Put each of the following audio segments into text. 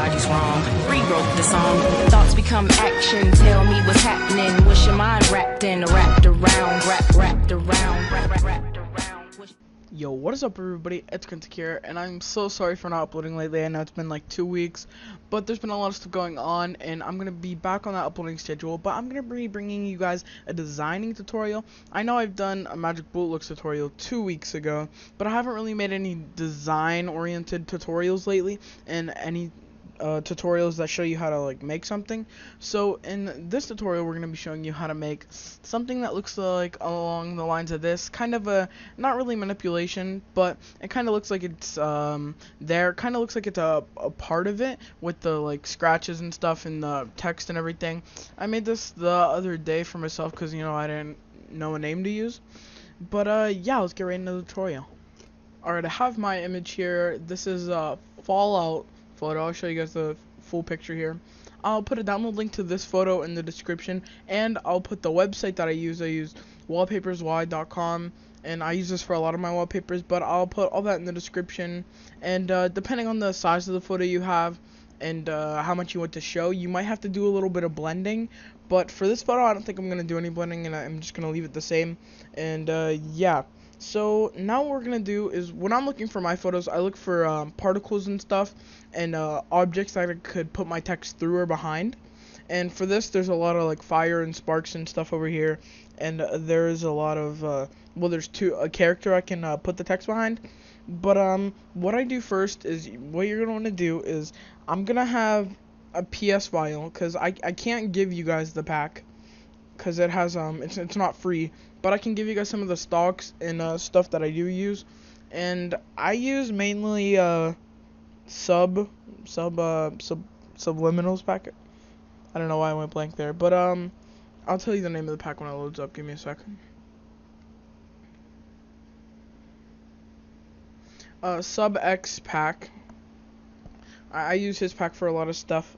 everybody's wrong. Rewrote the song. Thoughts become action. Tell me what's happening. Wish your mind wrapped in, wrapped around, wrapped around, wrapped around. Yo, what is up everybody, it's Crynzic here, and I'm so sorry for not uploading lately. I know it's been like 2 weeks, but there's been a lot of stuff going on, and I'm going to be back on that uploading schedule, but I'm going to be bringing you guys a designing tutorial. I know I've done a Magic Bullet Looks tutorial 2 weeks ago, but I haven't really made any design-oriented tutorials lately, and any tutorials that show you how to like make something. So in this tutorial we're going to be showing you how to make something that looks like along the lines of this, kind of a not really manipulation, but it kind of looks like it's there, kind of looks like it's a part of it with the like scratches and stuff and the text and everything. I made this the other day for myself because, you know, I didn't know a name to use, but yeah, let's get right into the tutorial. Alright, I have my image here. This is a Fallout photo. I'll show you guys the full picture here. I'll put a download link to this photo in the description, and I'll put the website that I use. I use wallpapersy.com, and I use this for a lot of my wallpapers, but I'll put all that in the description. And depending on the size of the photo you have and how much you want to show, you might have to do a little bit of blending, but for this photo I don't think I'm going to do any blending, and I'm just going to leave it the same. And yeah. So now what we're going to do is, when I'm looking for my photos, I look for particles and stuff, and objects that I could put my text through or behind. And for this, there's a lot of like fire and sparks and stuff over here, and there's a lot of, well, there's a character I can put the text behind. But what I do first is, what you're going to want to do is, I'm going to have a PS file, because I can't give you guys the pack, because it has it's not free, but I can give you guys some of the stocks and stuff that I do use. And I use mainly subliminals packet. I don't know why I went blank there, but I'll tell you the name of the pack when it loads up. Give me a second. Sub X pack. I use his pack for a lot of stuff.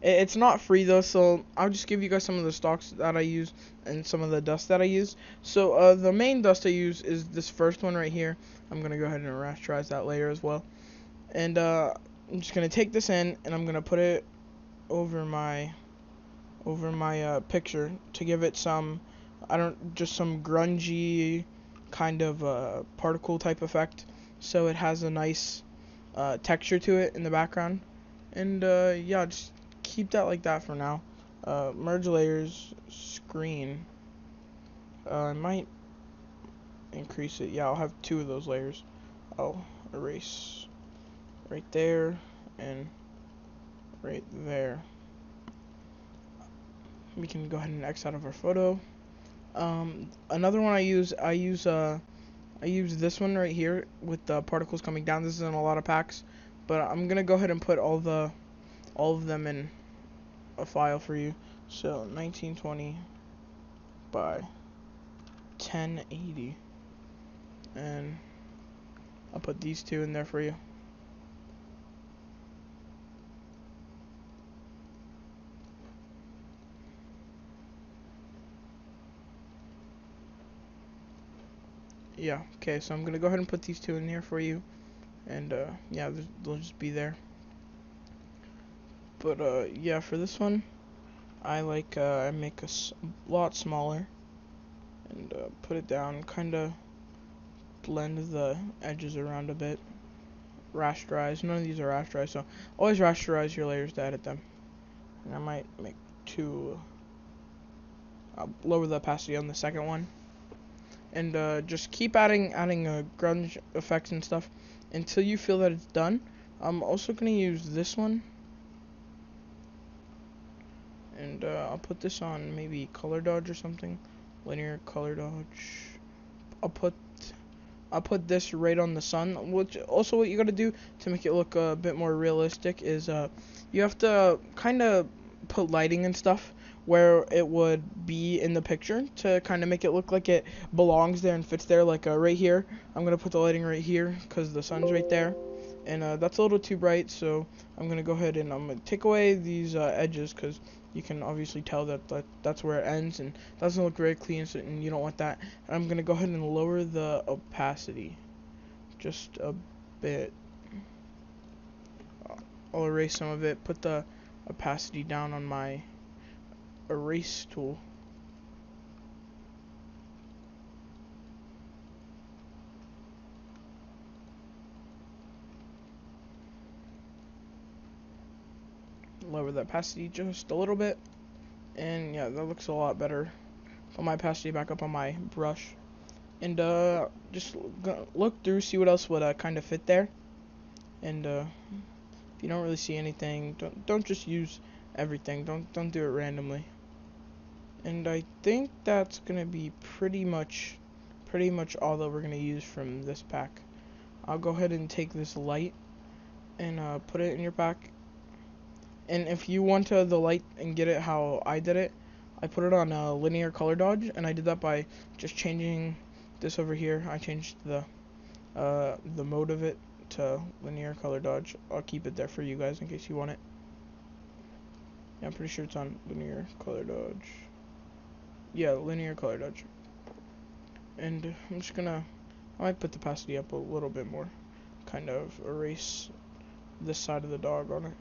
It's not free though, so I'll just give you guys some of the stocks that I use and some of the dust that I use. So the main dust I use is this first one right here. I'm gonna go ahead and rasterize that layer as well, and I'm just gonna take this in and I'm gonna put it over my picture to give it some, just some grungy kind of particle type effect, so it has a nice texture to it in the background. And yeah, just keep that like that for now. Merge layers, screen. I might increase it. Yeah, I'll have 2 of those layers. I'll erase right there and right there. We can go ahead and X out of our photo. Another one I use this one right here with the particles coming down. This is in a lot of packs, but I'm gonna go ahead and put all of them in a file for you. So 1920 by 1080, and I'll put these 2 in there for you. Yeah, okay, so I'm gonna go ahead and put these 2 in here for you, and yeah, they'll just be there. But yeah, for this one, I make a lot smaller, and put it down, kind of blend the edges around a bit. Rasterize. None of these are rasterized, so always rasterize your layers to edit them. And I might make 2. I'll lower the opacity on the second one. And just keep adding grunge effects and stuff until you feel that it's done. I'm also going to use this one, and I'll put this on maybe color dodge or something, linear color dodge. I'll put this right on the sun. Which also, what you got to do to make it look a bit more realistic is you have to kind of put lighting and stuff where it would be in the picture to kind of make it look like it belongs there and fits there. Like right here, I'm gonna put the lighting right here because the sun's right there, and that's a little too bright, so I'm gonna go ahead and I'm gonna take away these edges, because you can obviously tell that's where it ends, and it doesn't look very clean, and you don't want that. And I'm gonna go ahead and lower the opacity just a bit. I'll erase some of it, put the opacity down on my erase tool. Lower the opacity just a little bit, and yeah, that looks a lot better. Put my opacity back up on my brush, and just look through, see what else would kind of fit there. And if you don't really see anything, don't just use everything. Don't do it randomly. And I think that's gonna be pretty much all that we're gonna use from this pack. I'll go ahead and take this light and put it in your pack. And if you want the light and get it how I did it, I put it on linear color dodge, and I did that by just changing this over here. I changed the mode of it to linear color dodge. I'll keep it there for you guys in case you want it. Yeah, I'm pretty sure it's on linear color dodge. Yeah, linear color dodge. And I'm just gonna, I might put the opacity up a little bit more, kind of erase this side of the dog on it.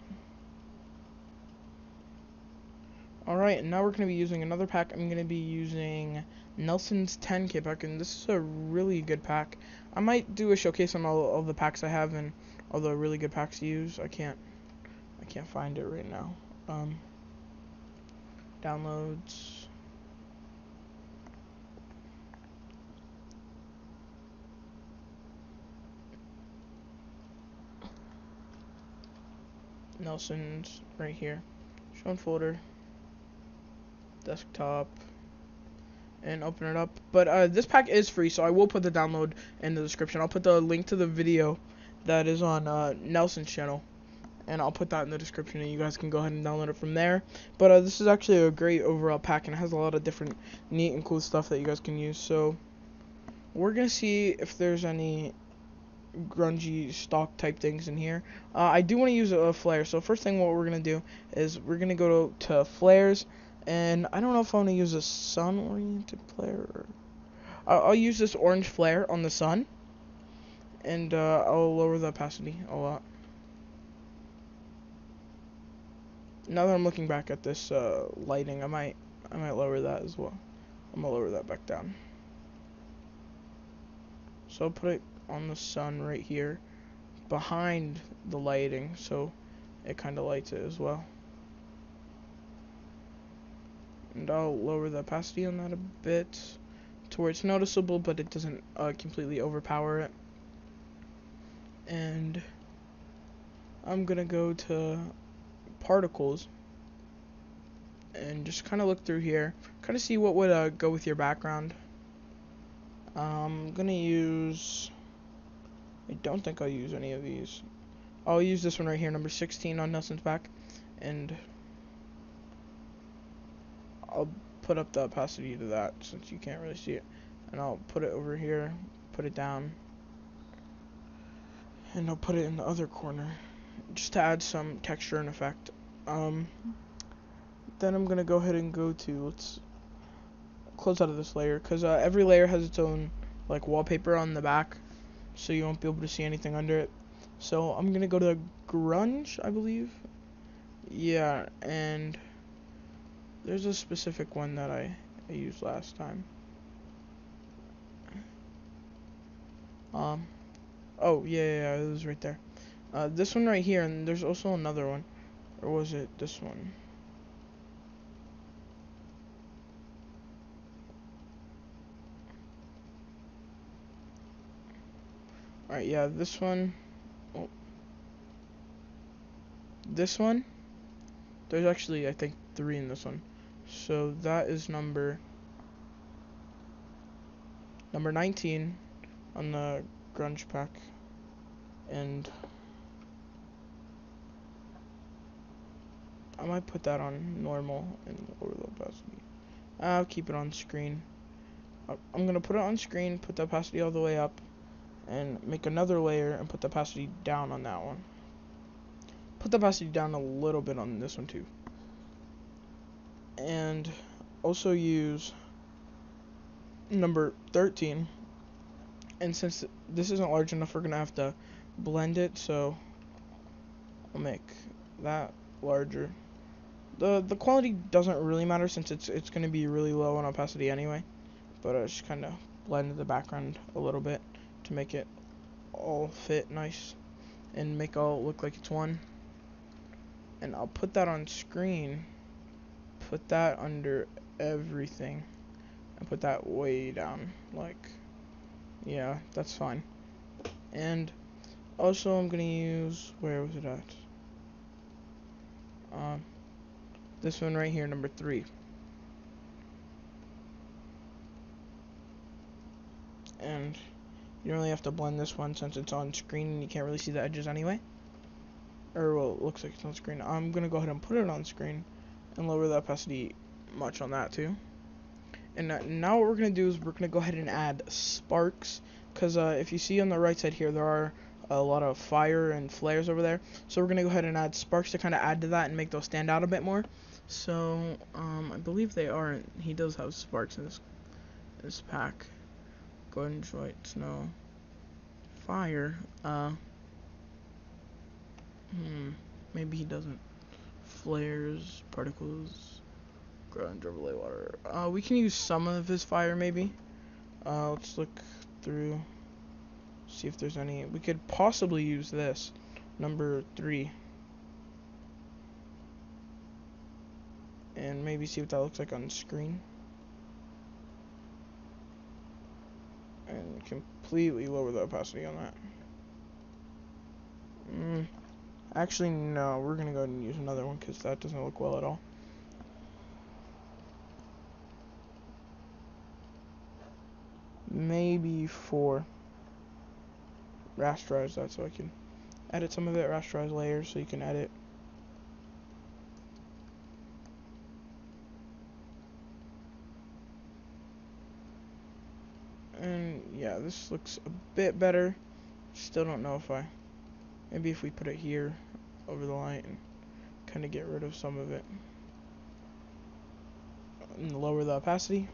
Alright, and now we're going to be using another pack. I'm going to be using Nelson's 10K pack, and this is a really good pack. I might do a showcase on all the packs I have and all the really good packs to use. I can't find it right now. Downloads. Nelson's right here. Shown folder. Desktop, and open it up. But this pack is free, so I will put the download in the description. I'll put the link to the video that is on Nelson's channel, and I'll put that in the description, and you guys can go ahead and download it from there. But this is actually a great overall pack, and it has a lot of different neat and cool stuff that you guys can use. So we're gonna see if there's any grungy stock type things in here. I do want to use a flare, so first thing what we're gonna do is we're gonna go to flares. And I don't know if I want to use a sun-oriented flare. I'll use this orange flare on the sun, and I'll lower the opacity a lot. Now that I'm looking back at this lighting, I might lower that as well. I'm gonna lower that back down. So I'll put it on the sun right here, behind the lighting, so it kind of lights it as well. And I'll lower the opacity on that a bit to where it's noticeable, but it doesn't completely overpower it. And I'm gonna go to particles and just kind of look through here, kind of see what would go with your background. I'm gonna use, I don't think I'll use any of these. I'll use this one right here, number 16 on Nelson's back, and I'll put up the opacity to that since you can't really see it, and I'll put it over here, put it down, and I'll put it in the other corner just to add some texture and effect. Then I'm gonna go ahead and go to, let's close out of this layer, because every layer has its own like wallpaper on the back, so you won't be able to see anything under it. So I'm gonna go to grunge, I believe. Yeah, and there's a specific one that I used last time. Oh yeah, it was right there. This one right here, and there's also another one, or was it this one? Alright, yeah, this one. Oh. This one. There's actually, I think, 3 in this one. So that is number 19 on the grunge pack. And I might put that on normal and lower the opacity. I'll keep it on screen. I'm gonna put it on screen, put the opacity all the way up, and make another layer and put the opacity down on that one. Put the opacity down a little bit on this one too. And also use number 13. And since this isn't large enough, we're gonna have to blend it, so I'll make that larger. The quality doesn't really matter since it's going to be really low on opacity anyway, but I just kind of blend the background a little bit to make it all fit nice and make it all look like it's one. And I'll put that on screen, put that under everything, and put that way down, like, yeah, that's fine. And also I'm gonna use, where was it at? This one right here, number 3. And you don't really have to blend this one since it's on screen and you can't really see the edges anyway. Or, well, it looks like it's on screen. I'm gonna go ahead and put it on screen and lower the opacity much on that too. And now what we're gonna do is we're gonna go ahead and add sparks, because if you see on the right side here, there are a lot of fire and flares over there. So we're gonna go ahead and add sparks to kind of add to that and make those stand out a bit more. So I believe they are. He does have sparks in this pack. Go ahead and enjoy snow, fire. Maybe he doesn't. Flares, particles, ground, overlay water. We can use some of his fire maybe. Let's look through, see if there's any. We could possibly use this, number 3. And maybe see what that looks like on screen. And completely lower the opacity on that. Actually, no, we're gonna go ahead and use another one because that doesn't look well at all. Maybe 4. Rasterize that so I can edit some of it. Rasterize layers so you can edit. And yeah, this looks a bit better. Still don't know if maybe if we put it here over the light and kind of get rid of some of it and lower the opacity.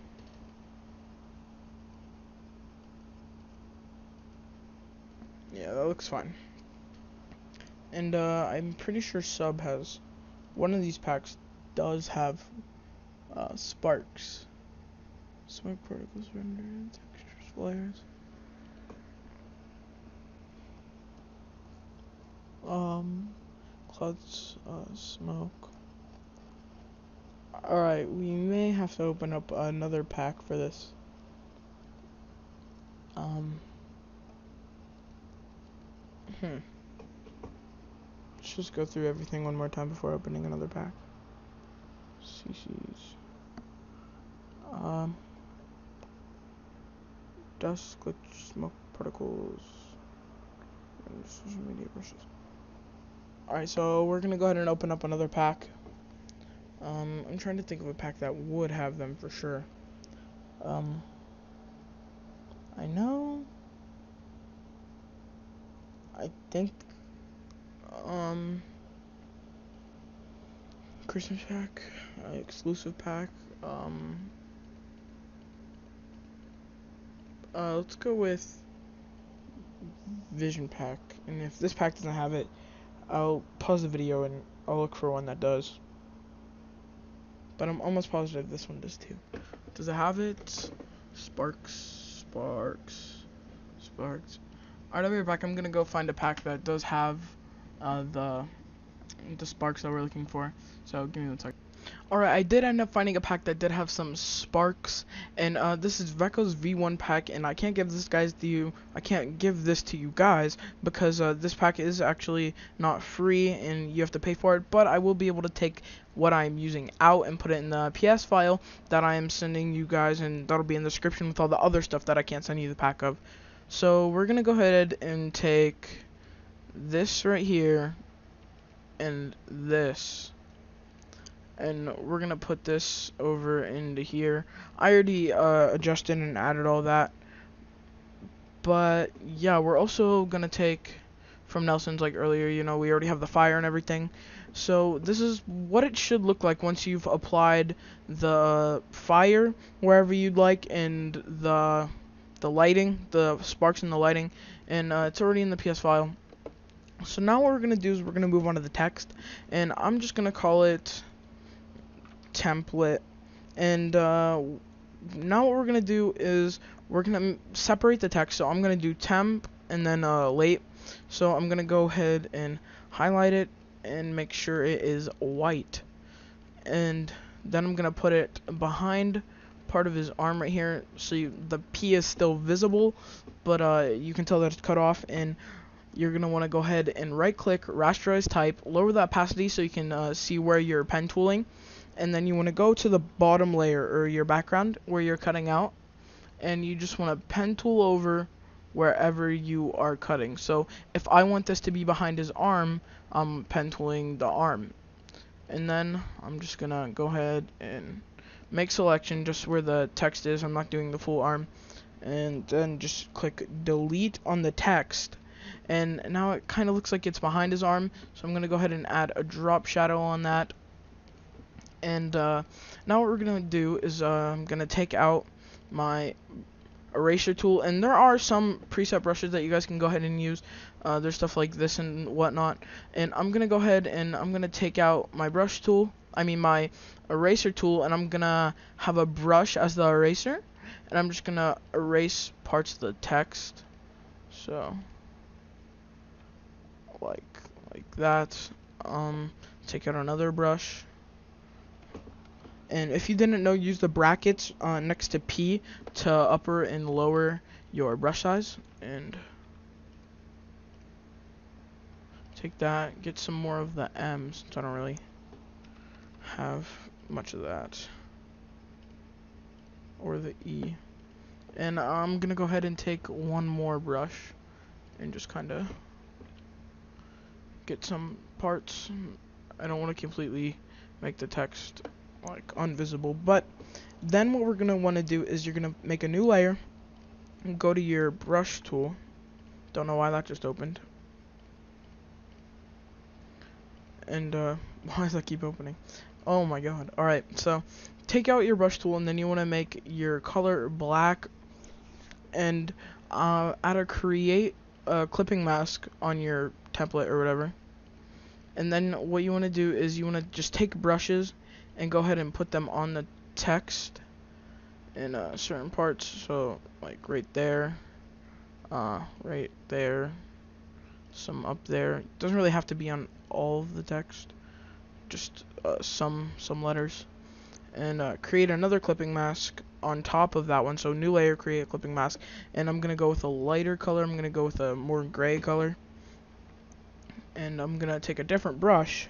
Yeah, that looks fine. And I'm pretty sure Sub has one of these packs does have sparks, smoke particles, render, textures, flares. Clouds, smoke. Alright, we may have to open up another pack for this. Let's just go through everything one more time before opening another pack. CCs. Dust, glitch, smoke particles, and social media brushes. Alright, so we're gonna go ahead and open up another pack. I'm trying to think of a pack that would have them for sure. I know. I think Christmas pack, exclusive pack. Let's go with Vision pack, and if this pack doesn't have it, I'll pause the video and I'll look for one that does. But I'm almost positive this one does too. Does it have it? Sparks. Alright, I'll be right back. I'm gonna go find a pack that does have the sparks that we're looking for. So give me 1 second. Alright, I did end up finding a pack that did have some sparks, and this is Vecco's V1 pack, and I can't give this to you guys because this pack is actually not free and you have to pay for it, but I will be able to take what I'm using out and put it in the PS file that I am sending you guys, and that'll be in the description with all the other stuff that I can't send you the pack of. So we're gonna go ahead and take this right here and this, and we're gonna put this over into here. I already adjusted and added all that, but yeah, we're also gonna take from Nelson's like earlier, you know, we already have the fire and everything. So this is what it should look like once you've applied the fire wherever you'd like, and the lighting, the sparks and the lighting, and it's already in the PS file. So now what we're gonna do is we're gonna move on to the text, and I'm just gonna call it template. And now what we're gonna do is we're gonna separate the text. So I'm gonna do temp and then late. So I'm gonna go ahead and highlight it and make sure it is white, and then I'm gonna put it behind part of his arm right here, so the P is still visible, but you can tell that it's cut off. And you're gonna want to go ahead and right click, rasterize type, lower the opacity so you can see where you're pen tooling, and then you want to go to the bottom layer or your background where you're cutting out, and you just want to pen tool over wherever you are cutting. So if I want this to be behind his arm, I'm pen tooling the arm, and then I'm just gonna go ahead and make selection just where the text is. I'm not doing the full arm, and then just click delete on the text, and now it kind of looks like it's behind his arm. So I'm gonna go ahead and add a drop shadow on that. And now what we're gonna do is I'm gonna take out my eraser tool, and there are some preset brushes that you guys can go ahead and use. There's stuff like this and whatnot, and I'm gonna go ahead and I'm gonna take out my brush tool, my eraser tool, and I'm gonna have a brush as the eraser, and I'm just gonna erase parts of the text, so like that. Take out another brush. And if you didn't know, use the brackets next to P to upper and lower your brush size. And take that, get some more of the M, since I don't really have much of that. Or the E. And I'm gonna go ahead and take one more brush and just kind of get some parts. I don't want to completely make the text like invisible, but then what we're gonna want to do is you're gonna make a new layer and go to your brush tool. Don't know why that just opened, and why does that keep opening? Oh my god. Alright, so take out your brush tool, and then you want to make your color black, and add a create clipping mask on your template or whatever. And then what you want to do is you want to just take brushes and go ahead and put them on the text in certain parts. So like right there, some up there. It doesn't really have to be on all of the text, just some letters. And create another clipping mask on top of that one. So new layer, create a clipping mask, and I'm gonna go with a lighter color. I'm gonna go with a more gray color, and I'm gonna take a different brush,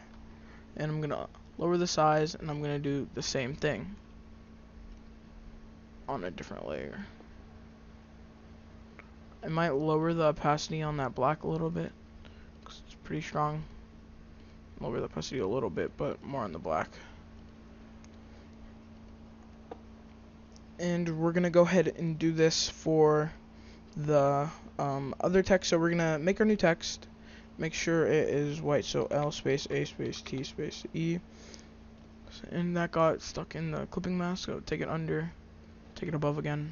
and I'm gonna lower the size, and I'm gonna do the same thing on a different layer. I might lower the opacity on that black a little bit because it's pretty strong. Lower the opacity a little bit, but more on the black. And we're gonna go ahead and do this for the other text. So we're gonna make our new text, make sure it is white, so L space A space T space E, and that got stuck in the clipping mask, so take it under, take it above again,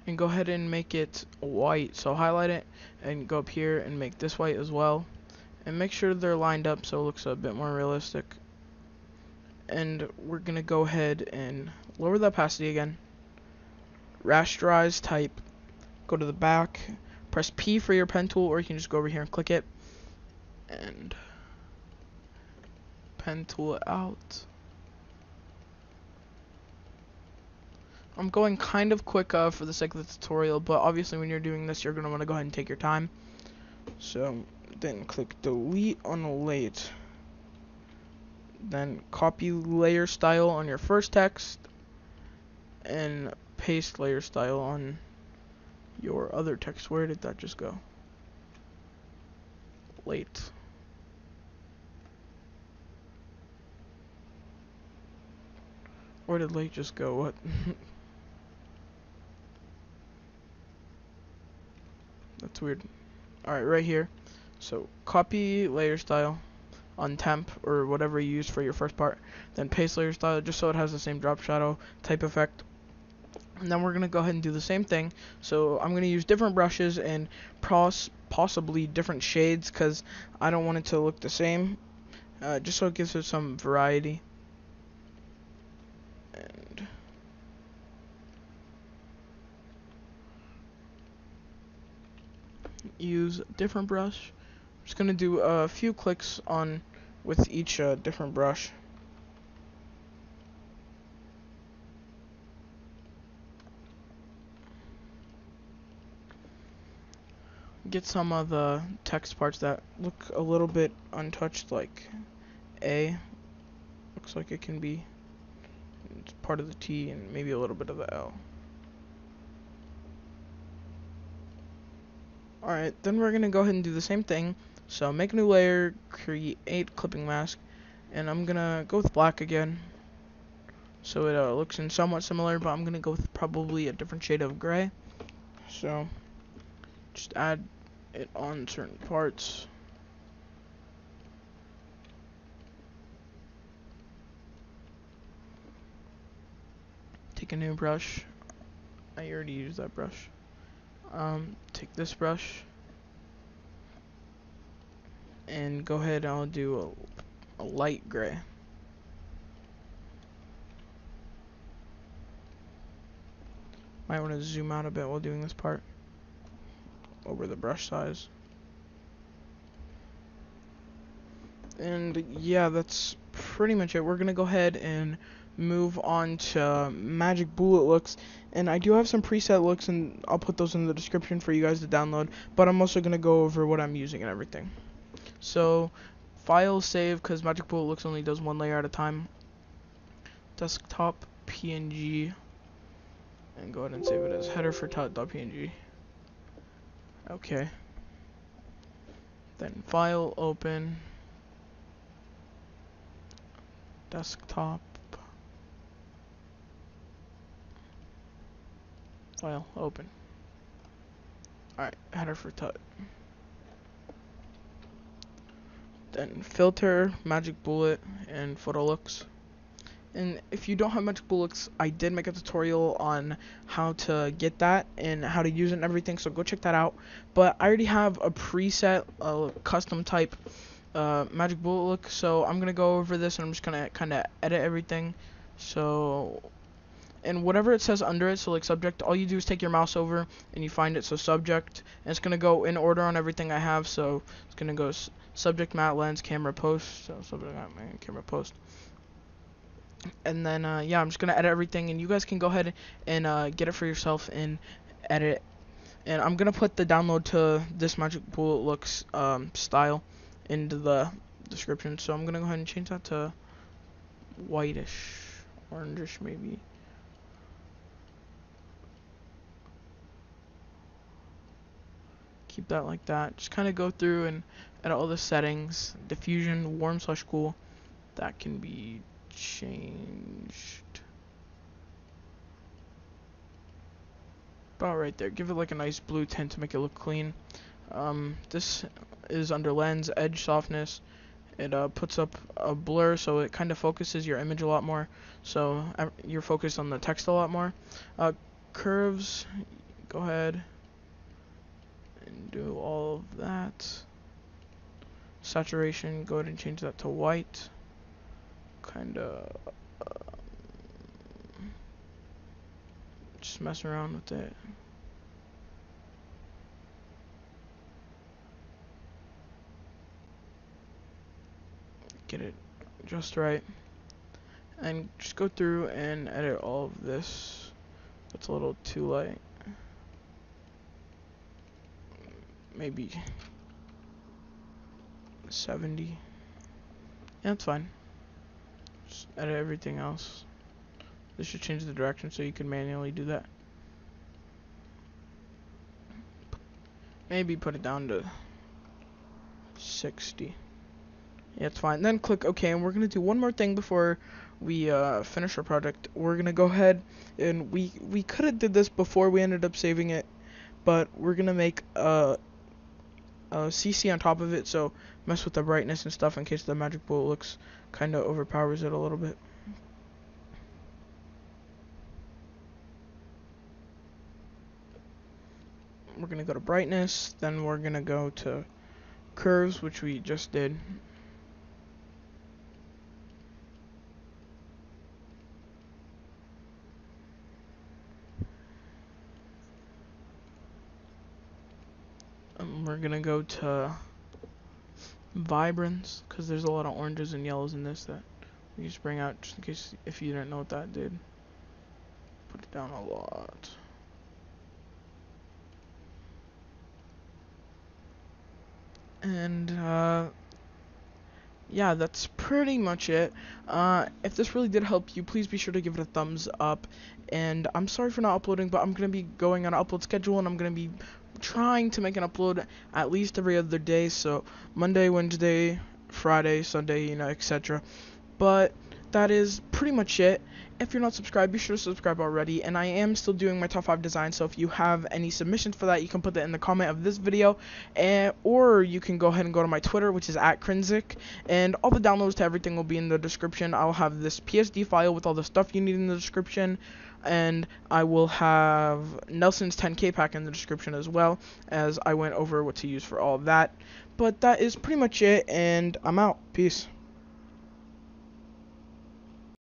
and go ahead and make it white. So highlight it and go up here and make this white as well, and make sure they're lined up so it looks a bit more realistic. And we're gonna go ahead and lower the opacity again, rasterize type, go to the back, press P for your pen tool, or you can just go over here and click it and pen tool it out. I'm going kind of quick for the sake of the tutorial, but obviously when you're doing this you're going to want to go ahead and take your time. So then click delete on late, then copy layer style on your first text and paste layer style on your other text. Where did that just go? Late. Where did late just go? What? That's weird. Alright, right here. So copy layer style on temp or whatever you use for your first part, then paste layer style just so it has the same drop shadow type effect, And then we're going to go ahead and do the same thing. So I'm going to use different brushes and possibly different shades, because I don't want it to look the same, just so it gives it some variety. And use a different brush. I'm just going to do a few clicks on with each different brush. Get some of the text parts that look a little bit untouched, like A. Looks like it can be it's part of the T and maybe a little bit of the L. Alright, then we're going to go ahead and do the same thing. So make a new layer, create clipping mask, and I'm going to go with black again. So it looks in somewhat similar, but I'm going to go with probably a different shade of gray. So just add it on certain parts. Take a new brush. I already used that brush. Take this brush and go ahead and I'll do a light gray. Might want to zoom out a bit while doing this part over the brush size. And yeah, that's pretty much it. We're gonna go ahead and move on to magic bullet looks, and I do have some preset looks, and I'll put those in the description for you guys to download, but I'm also gonna go over what I'm using and everything. So file save, because magic bullet looks only does one layer at a time. Desktop PNG, and go ahead and save it as header for tut.png. Okay, then file, open, desktop, file, open. Alright, header for tut. Then filter, magic bullet, and photo looks. And if you don't have magic bullets, I did make a tutorial on how to get that and how to use it and everything, so go check that out. But I already have a preset, custom type magic bullet look, so I'm gonna go over this and I'm just gonna kind of edit everything. So, and whatever it says under it, so like subject, all you do is take your mouse over and you find it, so subject, and it's gonna go in order on everything I have. So it's gonna go subject, matte, lens, camera, post. So subject, matte, camera, post. And then yeah, I'm just gonna edit everything, and you guys can go ahead and get it for yourself and edit. And I'm gonna put the download to this magic bullet looks style into the description. So I'm gonna go ahead and change that to whitish, orangish maybe. Keep that like that. Just kind of go through and edit all the settings. Diffusion, warm/cool, that can be changed about right there. Give it like a nice blue tint to make it look clean. This is under lens, edge softness. It puts up a blur, so it kind of focuses your image a lot more, so you're focused on the text a lot more. Curves, go ahead and do all of that. Saturation, go ahead and change that to white. Kinda just mess around with it. Get it just right, and just go through and edit all of this. It's a little too light. Maybe 70. Yeah, that's fine. Just edit everything else. This should change the direction so you can manually do that. Maybe put it down to 60. Yeah, it's fine. Then click OK, and we're gonna do one more thing before we finish our project. We're gonna go ahead, and we could have did this before we ended up saving it, but we're gonna make a CC on top of it, so mess with the brightness and stuff in case the magic bullet looks kind of overpowers it a little bit. we're gonna go to brightness, then we're gonna go to curves, which we just did. We're gonna go to vibrance, because there's a lot of oranges and yellows in this that we just bring out, just in case if you didn't know what that did. Put it down a lot. And yeah, that's pretty much it. If this really did help you, please be sure to give it a thumbs up. And I'm sorry for not uploading, but I'm gonna be going on an upload schedule, and I'm gonna be trying to make an upload at least every other day, so Monday, Wednesday, Friday, Sunday, you know, etc. But that is pretty much it. If you're not subscribed, be sure to subscribe already, and I am still doing my top 5 designs, so if you have any submissions for that, you can put that in the comment of this video, or you can go ahead and go to my Twitter, which is @Crynzic, and all the downloads to everything will be in the description. I'll have this PSD file with all the stuff you need in the description, and I will have Nelson's 10K pack in the description as well, as I went over what to use for all of that. But that is pretty much it, and I'm out. Peace.